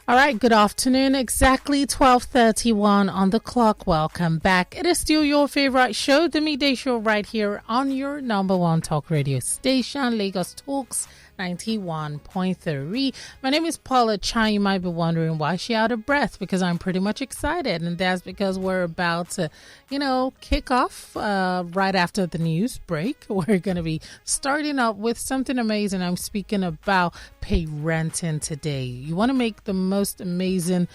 All right, good afternoon. Exactly 12:31 on the clock. Welcome back. It is still your favorite show, the Midday Show, right here on your number one talk radio station, Lagos Talks 91.3. My name is Paula Chan. You might be wondering why she out of breath, because I'm pretty much excited, and that's because we're about to, kick off right after the news break. We're going to be starting up with something amazing. I'm speaking about parenting today. You want to make the most amazing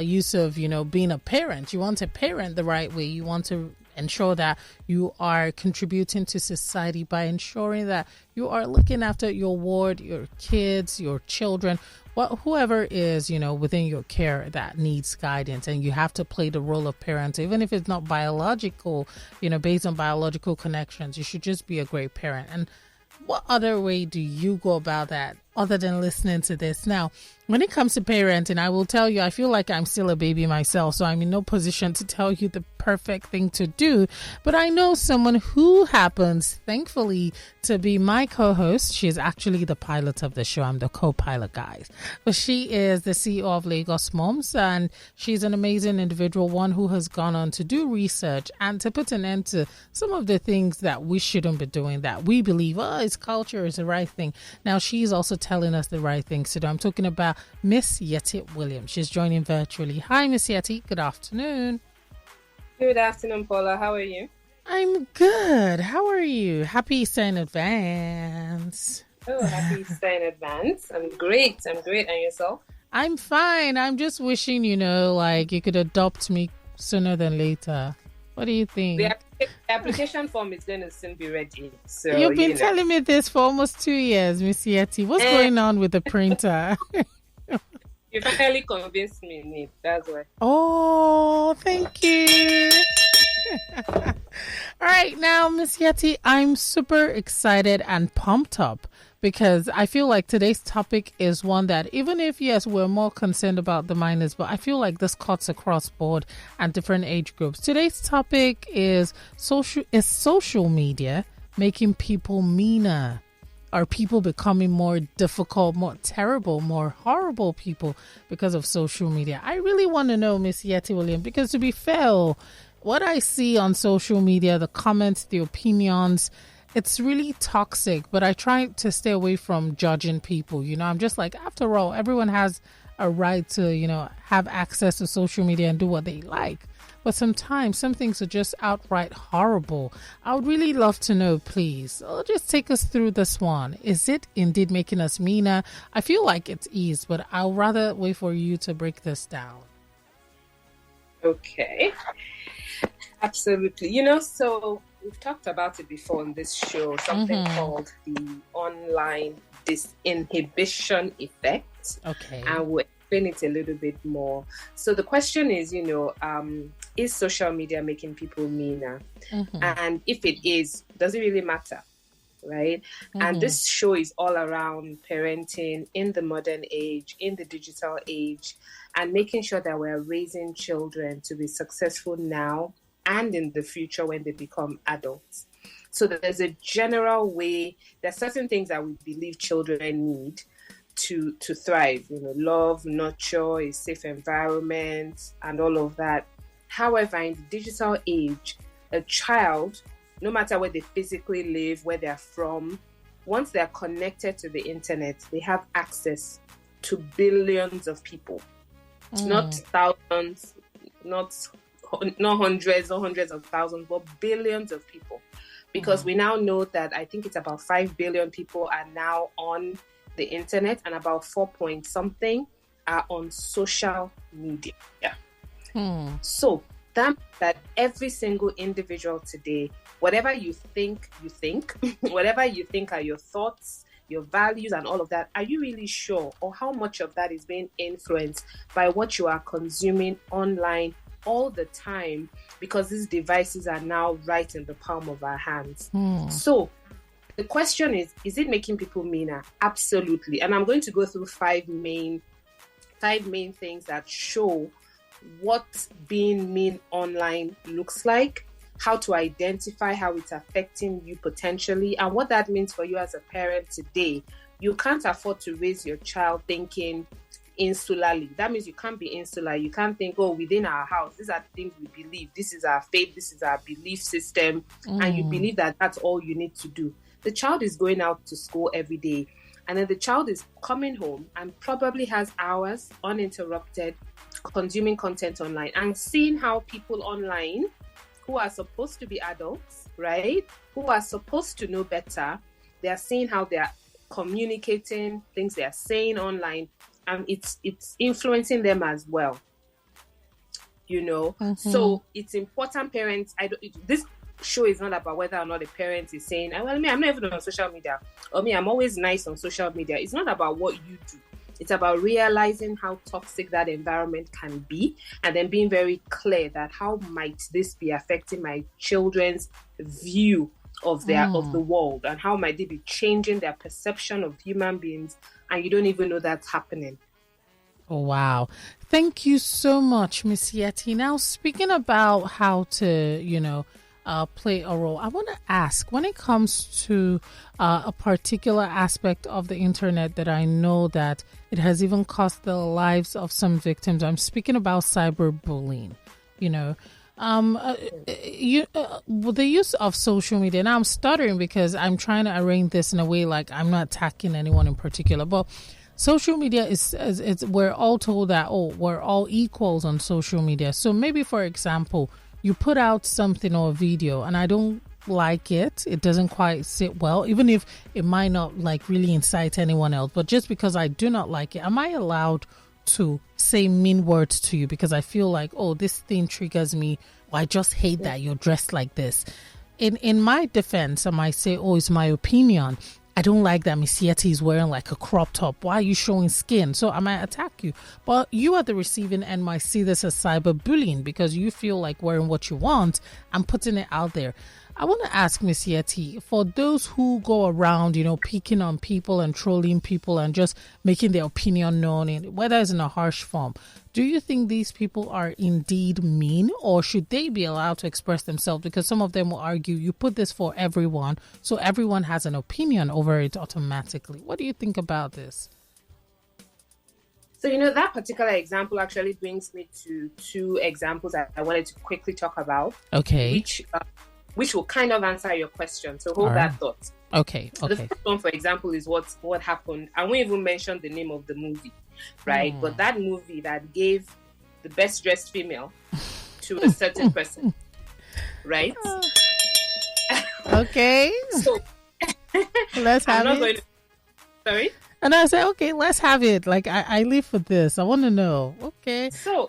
use of, being a parent. You want to parent the right way. You want to ensure that you are contributing to society by ensuring that you are looking after your ward, your kids, your children, whoever is, within your care that needs guidance. And you have to play the role of parent, even if it's not biological, based on biological connections. You should just be a great parent. And what other way do you go about that other than listening to this? Now, when it comes to parenting, I will tell you, I feel like I'm still a baby myself, so I'm in no position to tell you the perfect thing to do. But I know someone who happens, thankfully, to be my co-host. She's actually the pilot of the show. I'm the co-pilot, guys. But she is the CEO of LagosMums, and she's an amazing individual, one who has gone on to do research and to put an end to some of the things that we shouldn't be doing, that we believe, it's culture, is the right thing. Now, she's also telling us the right things to do. I'm talking about Miss Yetty Williams. She's joining virtually. Hi, Miss Yetty. Good afternoon. Good afternoon, Paula. How are you? I'm good. How are you? Happy Easter in advance. Oh, happy Easter in advance. I'm great. And yourself? I'm fine. I'm just wishing, you could adopt me sooner than later. What do you think? The application form is going to soon be ready. So you've been telling me this for almost 2 years, Miss Yetty. What's going on with the printer? You finally convinced me, Nick. That's why. Oh, thank you. All right, now, Miss Yetty, I'm super excited and pumped up because I feel like today's topic is one that, even if, yes, we're more concerned about the minors, but I feel like this cuts across board and different age groups. Today's topic is social media making people meaner? Are people becoming more difficult, more terrible, more horrible people because of social media? I really want to know, Miss Yetty Williams, because to be fair, what I see on social media, the comments, the opinions, it's really toxic, but I try to stay away from judging people. I'm just like, after all, everyone has a right to, have access to social media and do what they like. But sometimes some things are just outright horrible. I would really love to know, please. Just take us through this one. Is it indeed making us meaner? I feel like it is, but I'll rather wait for you to break this down. Okay. Absolutely. So we've talked about it before on this show, something called the online disinhibition effect. Okay. And we'll explain it a little bit more. So the question is, is social media making people meaner? And if it is, does it really matter? Right? And this show is all around parenting in the modern age, in the digital age, and making sure that we're raising children to be successful now and in the future when they become adults. So there's a general way, there's certain things that we believe children need to thrive, love, nurture, a safe environment, and all of that. However, in the digital age, a child, no matter where they physically live, where they're from, once they're connected to the internet, they have access to billions of people. Not thousands, not hundreds or hundreds of thousands, but billions of people. Because we now know that I think it's about 5 billion people are now on the internet, and about 4 point something are on social media. So that every single individual today, whatever you think, whatever you think are your thoughts, your values and all of that, are you really sure? Or how much of that is being influenced by what you are consuming online all the time? Because these devices are now right in the palm of our hands. So the question is it making people meaner? Absolutely. And I'm going to go through five main things that show what being mean online looks like, how to identify how it's affecting you potentially, and what that means for you as a parent today. You can't afford to raise your child thinking insularly. That means you can't be insular. You can't think, oh, within our house, these are the things we believe. This is our faith. This is our belief system. And you believe that that's all you need to do. The child is going out to school every day. And then the child is coming home and probably has hours uninterrupted consuming content online and seeing how people online who are supposed to be adults, right? Who are supposed to know better. They are seeing how they are communicating, things they are saying online, and it's influencing them as well. So it's important. Parents, this show is not about whether or not a parent is saying, well, I'm not even on social media, or I'm always nice on social media. It's not about what you do. It's about realizing how toxic that environment can be, and then being very clear that how might this be affecting my children's view of the world, and how might they be changing their perception of human beings, and you don't even know that's happening. Oh, wow. Thank you so much, Miss Yetty. Now, speaking about how to, play a role, I want to ask, when it comes to a particular aspect of the internet that I know that it has even cost the lives of some victims, I'm speaking about cyberbullying, the use of social media. Now I'm stuttering because I'm trying to arrange this in a way like I'm not attacking anyone in particular, but social media is we're all told that, we're all equals on social media. So maybe, for example, you put out something or a video and I don't like it doesn't quite sit well, even if it might not like really incite anyone else, but just because I do not like it, am I allowed to say mean words to you because I feel like, this thing triggers me, or I just hate that you're dressed like this? In my defense, I might say, it's my opinion. I don't like that Miss Yetty is wearing like a crop top. Why are you showing skin? So I might attack you. But you at the receiving end might see this as cyberbullying because you feel like wearing what you want and putting it out there. I want to ask Miss Yetty, for those who go around, picking on people and trolling people and just making their opinion known, whether it's in a harsh form, do you think these people are indeed mean, or should they be allowed to express themselves? Because some of them will argue you put this for everyone, so everyone has an opinion over it automatically. What do you think about this? So, that particular example actually brings me to two examples that I wanted to quickly talk about. Okay. Which will kind of answer your question. So hold that thought. Okay. The first one, for example, is what happened. I won't even mention the name of the movie, right? But that movie that gave the best dressed female to a certain person, right? Okay. So let's have it. Sorry? And I said, okay, let's have it. Like, I live for this. I want to know. Okay. So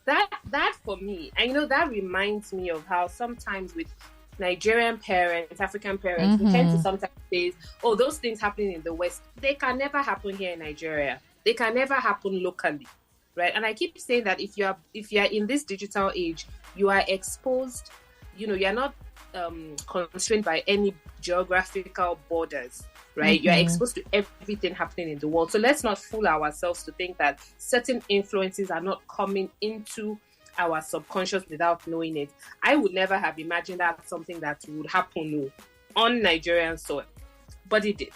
that for me, and that reminds me of how sometimes with Nigerian parents, African parents, we tend to sometimes say, those things happening in the West, they can never happen here in Nigeria. They can never happen locally, right? And I keep saying that if you're in this digital age, you are exposed, you're not constrained by any geographical borders, right? You're exposed to everything happening in the world. So let's not fool ourselves to think that certain influences are not coming into our subconscious without knowing it. I would never have imagined that something that would happen on Nigerian soil, but it did.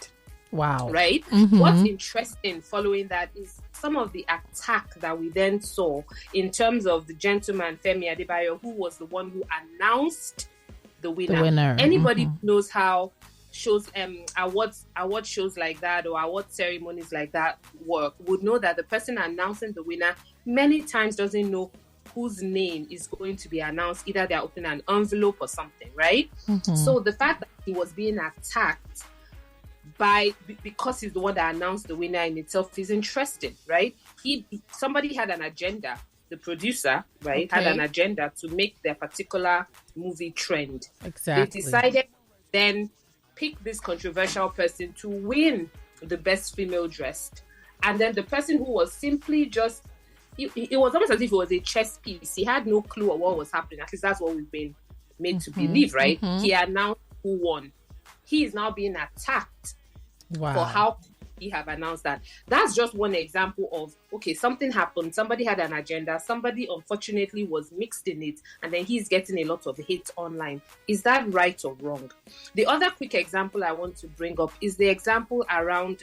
Wow. Right? What's interesting following that is some of the attack that we then saw in terms of the gentleman Femi Adebayo, who was the one who announced the winner. Anybody who knows how shows award shows like that or award ceremonies like that work would know that the person announcing the winner many times doesn't know whose name is going to be announced. Either they're opening an envelope or something, right? So the fact that he was being attacked because he's the one that announced the winner in itself is interesting, right? Somebody had an agenda. The producer, right, had an agenda to make their particular movie trend. Exactly. They decided then pick this controversial person to win the best female dressed. And then the person who was simply just, it was almost as if it was a chess piece. He had no clue of what was happening. At least that's what we've been made to believe, right? He announced who won. He is now being attacked for how he have announced that. That's just one example of, okay, something happened. Somebody had an agenda. Somebody unfortunately was mixed in it. And then he's getting a lot of hate online. Is that right or wrong? The other quick example I want to bring up is the example around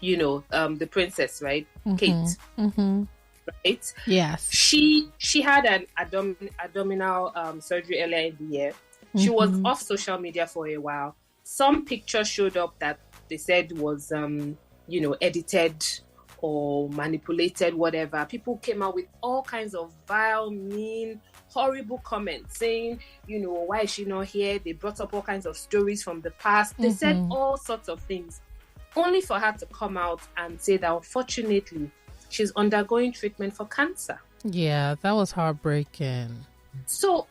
the princess, right? Kate. Right? Yes. She had an abdominal surgery earlier in the year. She was off social media for a while. Some picture showed up that they said was edited or manipulated, whatever. People came out with all kinds of vile, mean, horrible comments saying, why is she not here? They brought up all kinds of stories from the past. They said all sorts of things, only for her to come out and say that unfortunately she's undergoing treatment for cancer. Yeah, that was heartbreaking. So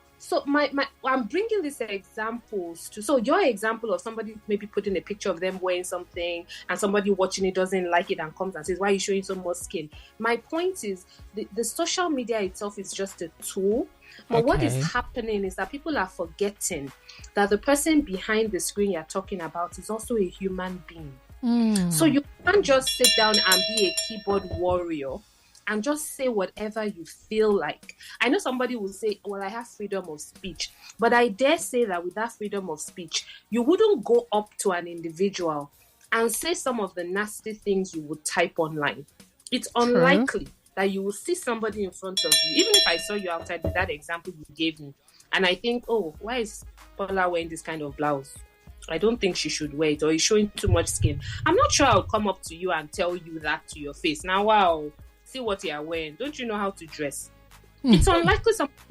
I'm bringing these examples so your example of somebody maybe putting a picture of them wearing something and somebody watching it doesn't like it and comes and says, why are you showing so much skin? My point is the social media itself is just a tool. But what is happening is that people are forgetting that the person behind the screen you're talking about is also a human being. So you can't just sit down and be a keyboard warrior and just say whatever you feel like. I know somebody will say, well, I have freedom of speech. But I dare say that with that freedom of speech, you wouldn't go up to an individual and say some of the nasty things you would type online. It's unlikely that you will see somebody in front of you. Even if I saw you outside with that example you gave me, and I think, oh, why is Paula wearing this kind of blouse? I don't think she should wear it, or he's showing too much skin. I'm not sure I'll come up to you and tell you that to your face. Now, wow, see what you are wearing. Don't you know how to dress? It's unlikely somebody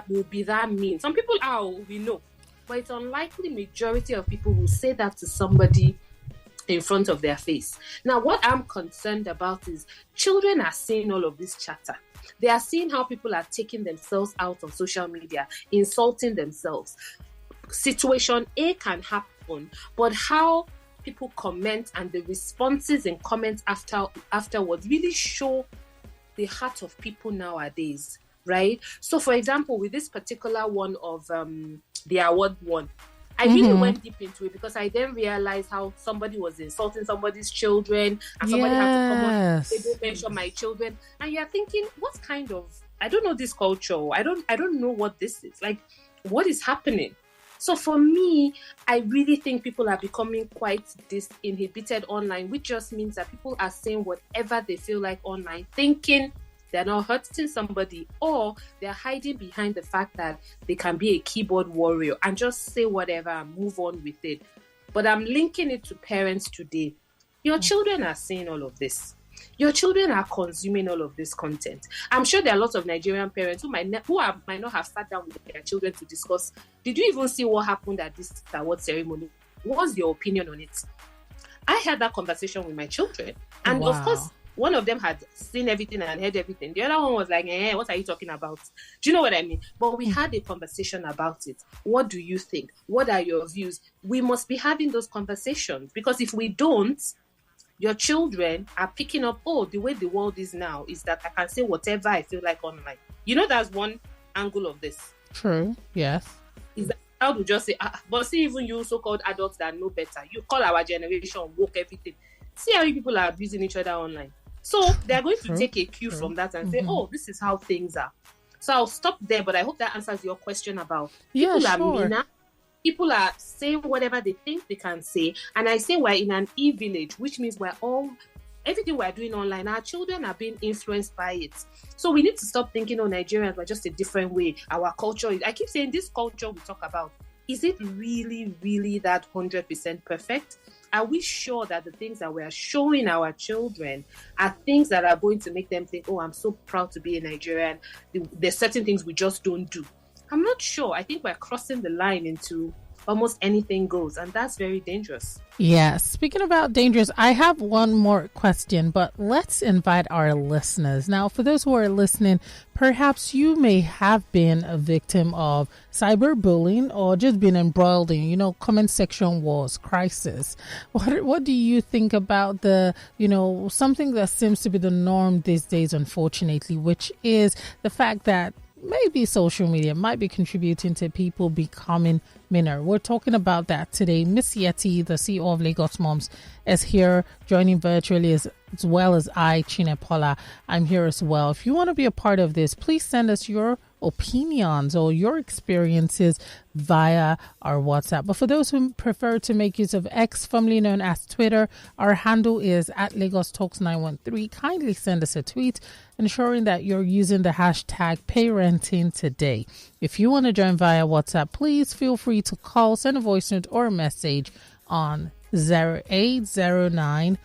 will be that mean. Some people are, we know. But it's unlikely majority of people will say that to somebody in front of their face. Now, what I'm concerned about is children are seeing all of this chatter. They are seeing how people are taking themselves out on social media, insulting themselves. Situation A can happen, but how people comment and the responses and comments afterwards really show the heart of people nowadays, right? So, for example, with this particular one of the award one, I really went deep into it because I then realized how somebody was insulting somebody's children and somebody had to come on, they don't mention my children, and you're thinking, what kind of, I don't know this culture, I don't know what this is, like, what is happening? So for me, I really think people are becoming quite disinhibited online, which just means that people are saying whatever they feel like online, thinking they're not hurting somebody, or they're hiding behind the fact that they can be a keyboard warrior and just say whatever and move on with it. But I'm linking it to parents today. Your children are seeing all of this. Your children are consuming all of this content. I'm sure there are lots of Nigerian parents who might not have sat down with their children to discuss, did you even see what happened at this award ceremony? What's your opinion on it? I had that conversation with my children. And of course, one of them had seen everything and heard everything. The other one was like, what are you talking about? Do you know what I mean? But we had a conversation about it. What do you think? What are your views? We must be having those conversations, because if we don't, your children are picking up, the way the world is now is that I can say whatever I feel like online. That's one angle of this. True, yes. Is that I would just say, but see, even you so-called adults that know better, you call our generation woke everything. See how people are abusing each other online. So they're going to take a cue from that and say, this is how things are. So I'll stop there, but I hope that answers your question about people are meaner. People are saying whatever they think they can say. And I say we're in an e-village, which means everything we're doing online, our children are being influenced by it. So we need to stop thinking, Nigerians are just a different way. Our culture I keep saying this culture we talk about, is it really, really that 100% perfect? Are we sure that the things that we're showing our children are things that are going to make them think, I'm so proud to be a Nigerian? There's certain things we just don't do. I'm not sure. I think we're crossing the line into almost anything goes, and that's very dangerous. Yeah. Speaking about dangerous, I have one more question, but let's invite our listeners. Now, for those who are listening, perhaps you may have been a victim of cyberbullying or just been embroiled in, comment section wars, crisis. What do you think about the, something that seems to be the norm these days, unfortunately, which is the fact that maybe social media might be contributing to people becoming meaner. We're talking about that today. Miss Yetty, the CEO of Lagos Mums, is here joining virtually as well as I, Chine Paula. I'm here as well. If you want to be a part of this, please send us your opinions or your experiences via our WhatsApp. But for those who prefer to make use of X, formerly known as Twitter, our handle is at Lagos Talks 913. Kindly send us a tweet ensuring that you're using the hashtag parenting today. If you want to join via WhatsApp, please feel free to call, send a voice note or a message on 0809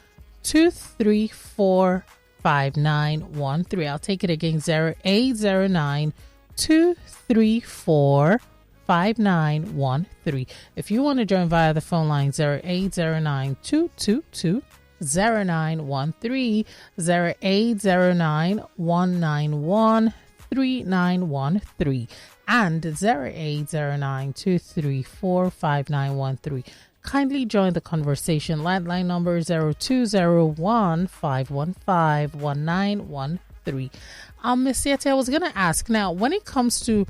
234 5913. I'll take it again, 0809 234 5913. If you want to join via the phone line, 0809 222 0913, 0809 191 3913, and 0809 234 5913. Kindly join the conversation. Landline number 0201 515 1913. Miss Yetty, I was going to ask now, when it comes to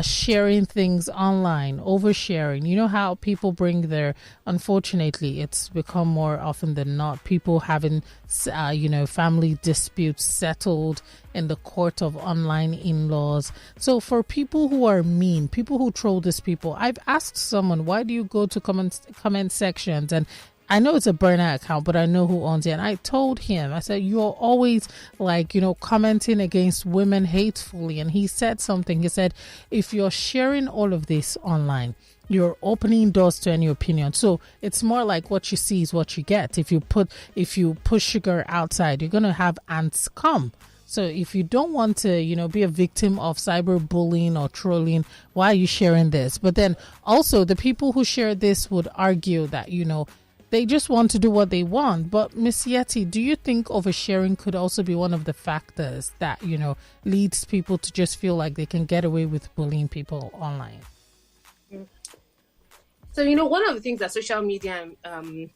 sharing things online, oversharing, you know how people bring their, unfortunately, it's become more often than not, people having, family disputes settled in the court of online in-laws. So for people who are mean, people who troll these people, I've asked someone, why do you go to comment sections? And I know it's a burner account, but I know who owns it. And I told him, I said, you're always commenting against women hatefully. And he said something. He said, if you're sharing all of this online, you're opening doors to any opinion. So it's more like what you see is what you get. If you push sugar outside, you're going to have ants come. So if you don't want to, be a victim of cyberbullying or trolling, why are you sharing this? But then also the people who share this would argue that, they just want to do what they want. But Miss Yetty, do you think oversharing could also be one of the factors that, leads people to just feel like they can get away with bullying people online? So, one of the things that social media and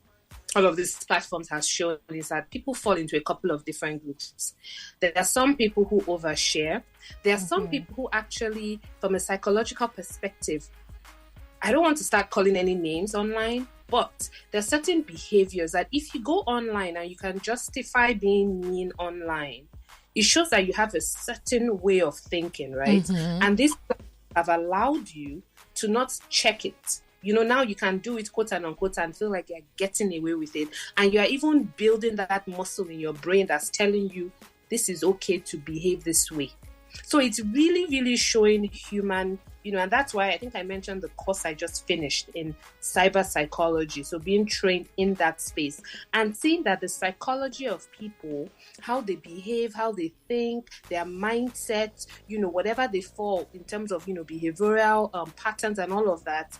all of these platforms has shown is that people fall into a couple of different groups. There are some people who overshare. There are some people who actually, from a psychological perspective, I don't want to start calling any names online, but there are certain behaviors that if you go online and you can justify being mean online, it shows that you have a certain way of thinking, right? And this have allowed you to not check it. Now you can do it, quote and unquote, and feel like you're getting away with it. And you are even building that muscle in your brain that's telling you this is okay to behave this way. So it's really, really showing human, and that's why I think I mentioned the course I just finished in cyber psychology. So being trained in that space and seeing that the psychology of people, how they behave, how they think, their mindset, whatever they fall in terms of, behavioral patterns and all of that,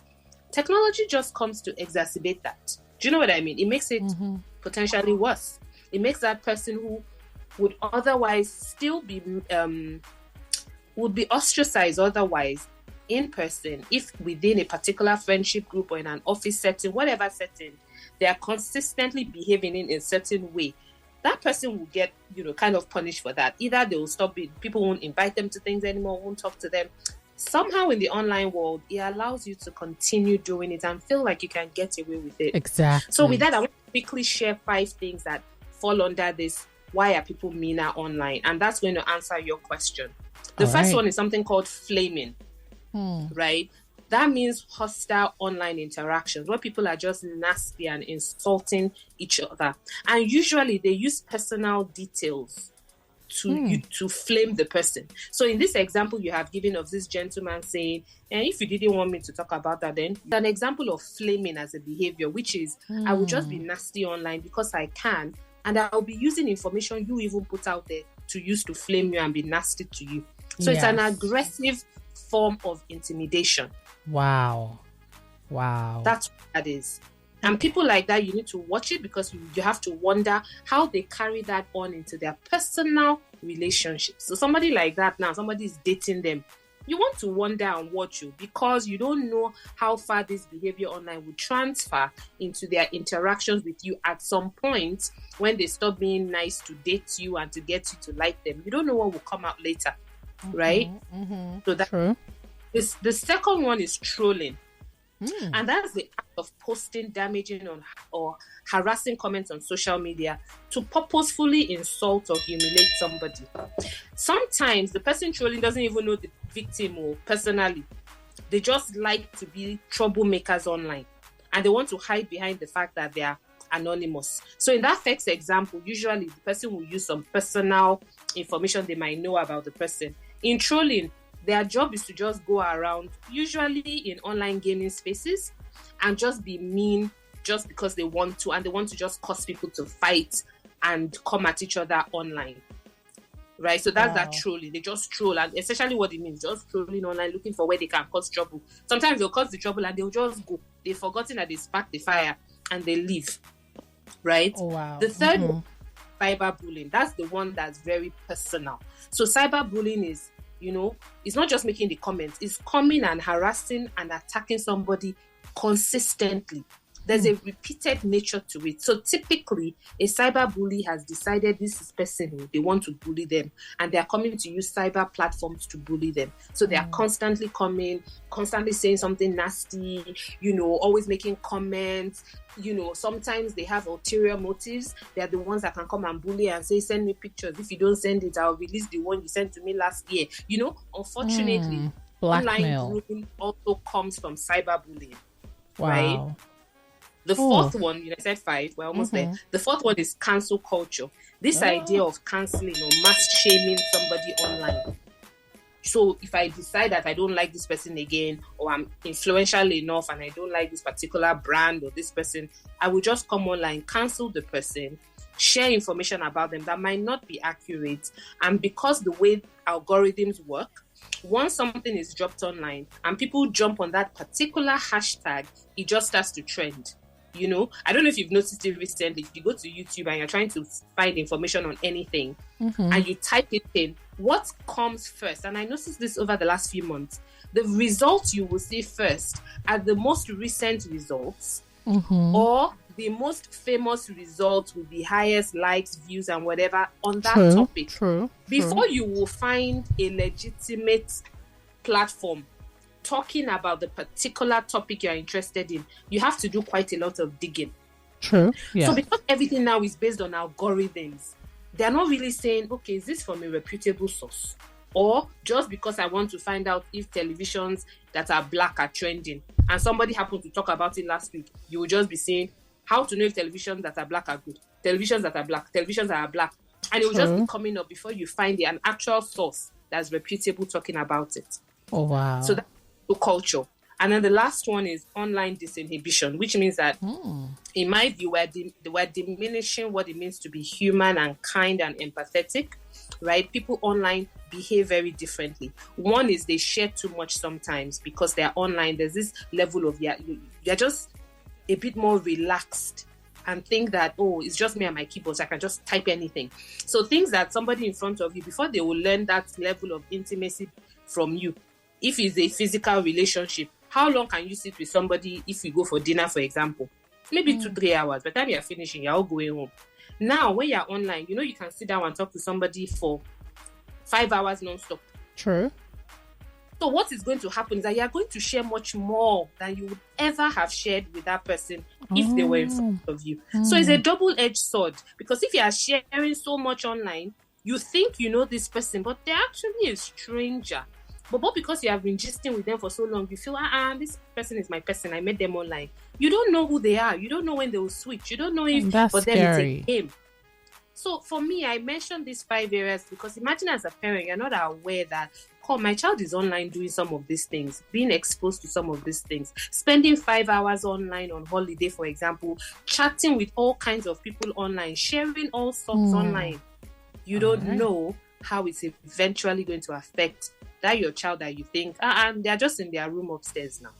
technology just comes to exacerbate that. Do you know what I mean? It makes it potentially worse. It makes that person who would otherwise still be would be ostracized otherwise in person, if within a particular friendship group or in an office setting, whatever setting, they are consistently behaving in a certain way, that person will get, kind of punished for that. Either they will stop it, people won't invite them to things anymore, won't talk to them. Somehow in the online world, it allows you to continue doing it and feel like you can get away with it. Exactly. So with that, I want to quickly share 5 things that fall under this. Why are people meaner online? And that's going to answer your question. The first one is something called flaming, right? That means hostile online interactions where people are just nasty and insulting each other. And usually they use personal details to flame the person. So in this example you have given of this gentleman saying, and if you didn't want me to talk about that, then an example of flaming as a behavior, which is I will just be nasty online because I can, and I'll be using information you even put out there to use to flame you and be nasty to you. So it's an aggressive form of intimidation. Wow. That's what that is. And people like that, you need to watch it because you have to wonder how they carry that on into their personal relationships. So somebody like that now, somebody is dating them. You want to wonder and watch you because you don't know how far this behavior online will transfer into their interactions with you at some point when they stop being nice to date you and to get you to like them. You don't know what will come out later, right? So that True. The second one is trolling. And that's the act of posting damaging or harassing comments on social media to purposefully insult or humiliate somebody. Sometimes the person trolling doesn't even know the victim or personally. They just like to be troublemakers online, and they want to hide behind the fact that they are anonymous. So in that first example, usually the person will use some personal information they might know about the person. In trolling, their job is to just go around, usually in online gaming spaces, and just be mean just because they want to, and they want to just cause people to fight and come at each other online. Right? So that's that trolling. They just troll, and essentially what it means, just trolling online, looking for where they can cause trouble. Sometimes they'll cause the trouble and they'll just go. They've forgotten that they sparked the fire and they leave. Right? The third one, cyberbullying. That's the one that's very personal. So cyberbullying is, it's not just making the comments, it's coming and harassing and attacking somebody consistently. There's a repeated nature to it. So typically, a cyberbully has decided this is person, they want to bully them, and they are coming to use cyber platforms to bully them. So they are constantly coming, constantly saying something nasty, always making comments. Sometimes they have ulterior motives. They are the ones that can come and bully and say, send me pictures. If you don't send it, I'll release the one you sent to me last year. Unfortunately, online bullying also comes from cyberbullying. Wow. Right? The fourth one, I said 5, we're almost there. The fourth one is cancel culture. This idea of canceling or mass shaming somebody online. So if I decide that I don't like this person again, or I'm influential enough and I don't like this particular brand or this person, I will just come online, cancel the person, share information about them that might not be accurate. And because the way algorithms work, once something is dropped online and people jump on that particular hashtag, it just starts to trend. I don't know if you've noticed it recently. If you go to YouTube and you're trying to find information on anything and you type it in, what comes first? And I noticed this over the last few months. The results you will see first are the most recent results or the most famous results with the highest likes, views, and whatever on that topic. Before you will find a legitimate platform talking about the particular topic you're interested in, you have to do quite a lot of digging. Yeah. So because everything now is based on algorithms, they're not really saying, okay, is this from a reputable source? Or just because I want to find out if televisions that are black are trending, and somebody happened to talk about it last week, you will just be saying, how to know if televisions that are black are good? Televisions that are black, televisions that are black. And it will just be coming up before you find an actual source that's reputable talking about it. Oh, wow. So that's culture. And then the last one is online disinhibition, which means that, in my view, we're diminishing what it means to be human and kind and empathetic, right? People online behave very differently. One is they share too much sometimes because they're online. There's this level of, they're just a bit more relaxed and think that, it's just me and my keyboard, so I can just type anything. So things that somebody in front of you, before they will learn that level of intimacy from you, if it's a physical relationship, how long can you sit with somebody if you go for dinner, for example? Maybe 2-3 hours. By the time you're finishing, you're all going home. Now, when you're online, you can sit down and talk to somebody for 5 hours non-stop. True. So what is going to happen is that you're going to share much more than you would ever have shared with that person if they were in front of you. So it's a double-edged sword, because if you are sharing so much online, you think you know this person, but they're actually a stranger. But because you have been gisting with them for so long, you feel, this person is my person. I met them online. You don't know who they are. You don't know when they will switch. You don't know if for them it's a game. So for me, I mentioned these 5 areas because imagine as a parent, you're not aware that, my child is online doing some of these things, being exposed to some of these things, spending 5 hours online on holiday, for example, chatting with all kinds of people online, sharing all sorts online. You don't know how it's eventually going to affect that your child that you think, they're just in their room upstairs now.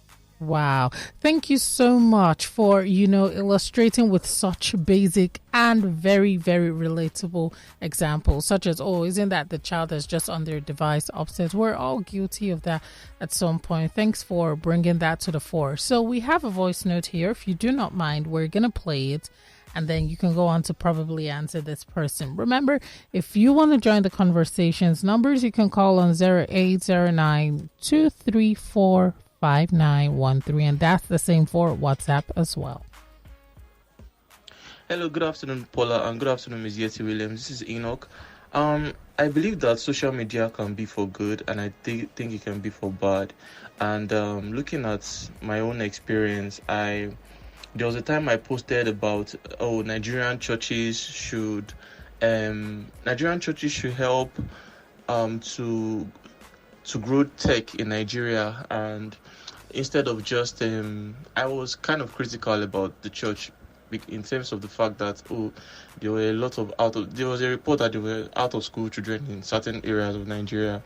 Wow. Thank you so much for, illustrating with such basic and very, very relatable examples, such as, isn't that the child that's just on their device upstairs? We're all guilty of that at some point. Thanks for bringing that to the fore. So we have a voice note here. If you do not mind, we're going to play it, and then you can go on to probably answer this person. Remember, if you want to join the conversations, numbers you can call on 0809 234 5913. And that's the same for WhatsApp as well. Hello, good afternoon, Paula, and good afternoon, Ms. Yetty Williams. This is Enoch. I believe that social media can be for good, and I think it can be for bad. And looking at my own experience, there was a time I posted about Nigerian churches should help to grow tech in Nigeria, and instead of just I was kind of critical about the church in terms of the fact that there were a lot of there was a report that there were out of school children in certain areas of Nigeria,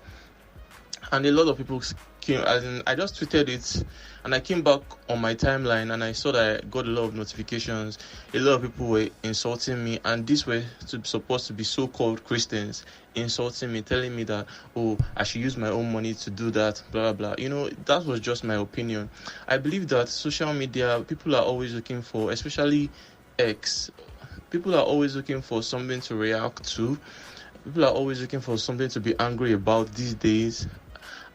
and a lot of people came. I just tweeted it, and I came back on my timeline, and I saw that I got a lot of notifications. A lot of people were insulting me, and these were supposed to be so-called Christians insulting me, telling me that I should use my own money to do that, blah blah. That was just my opinion. I believe that social media, people are always looking for, especially X, people are always looking for something to react to. People are always looking for something to be angry about these days,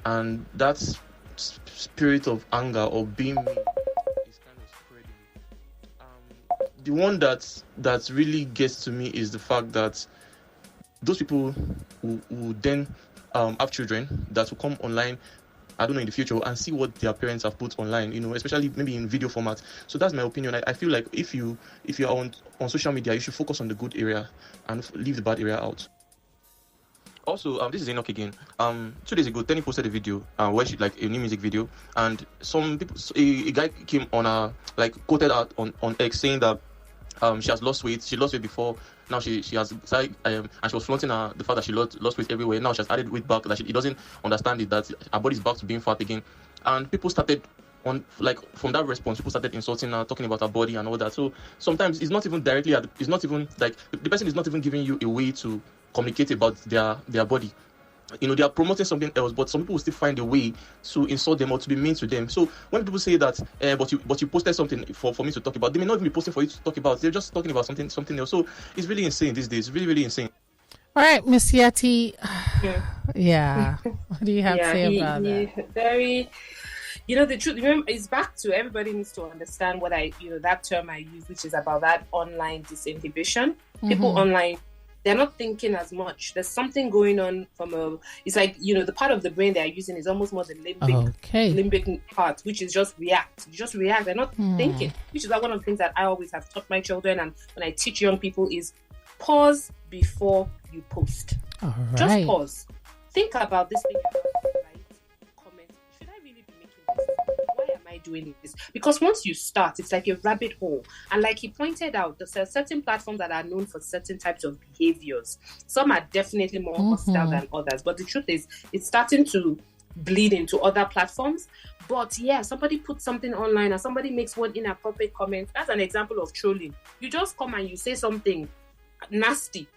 and that spirit of anger or being mean is kind of spreading. The one that really gets to me is the fact that those people who then have children that will come online, I don't know, in the future, and see what their parents have put online, especially maybe in video format. So that's my opinion. I feel like if you're on social media, you should focus on the good area and leave the bad area out. Also, this is Enoch again. 2 days ago, Tenny posted a video where she, like, a new music video, and some people, a guy came on quoted out on X saying that she has lost weight. She lost weight before. Now she has and she was flaunting the fact that she lost weight everywhere. Now she has added weight back. That he doesn't understand it, that her body is back to being fat again. And people started from that response, people started insulting her, talking about her body and all that. So sometimes it's not even directly. It's not even like the person is not even giving you a way to communicate about their body. They are promoting something else, but some people will still find a way to insult them or to be mean to them. So when people say that, but you posted something for me to talk about, they may not even be posting for you to talk about. They're just talking about something else. So it's really insane these days. Really, really insane. All right, Miss Yetty. Yeah. What do you have to say about that? Very. The truth, remember, is back to everybody needs to understand what that term I use, which is about that online disinhibition. People online, they're not thinking as much. There's something going on it's like, the part of the brain they're using is almost more the limbic part, which is just react. You just react. They're not thinking, which is like one of the things that I always have taught my children. And when I teach young people is pause before you post. All right. Just pause. Think about this thing. Comment. Should I really be making this? Why am I doing this? Because once you start, it's like a rabbit hole. And like he pointed out, there's certain platforms that are known for certain types of behaviors. Some are definitely more hostile than others. But the truth is, it's starting to bleed into other platforms. But yeah, somebody puts something online and somebody makes one inappropriate comment. That's an example of trolling. You just come and you say something nasty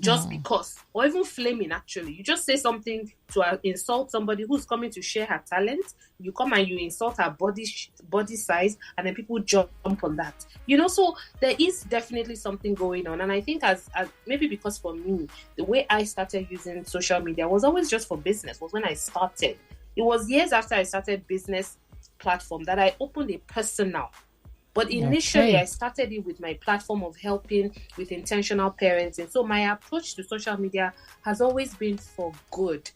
just because, or even flaming. Actually, you just say something to insult somebody who's coming to share her talent. You come and you insult her body size, and then people jump on that. So there is definitely something going on. And I think as maybe because for me, the way I started using social media was always just for business. Was when I started. It was years after I started business platform that I opened a personal. But initially, I started it with my platform of helping with intentional parenting. So my approach to social media has always been for good.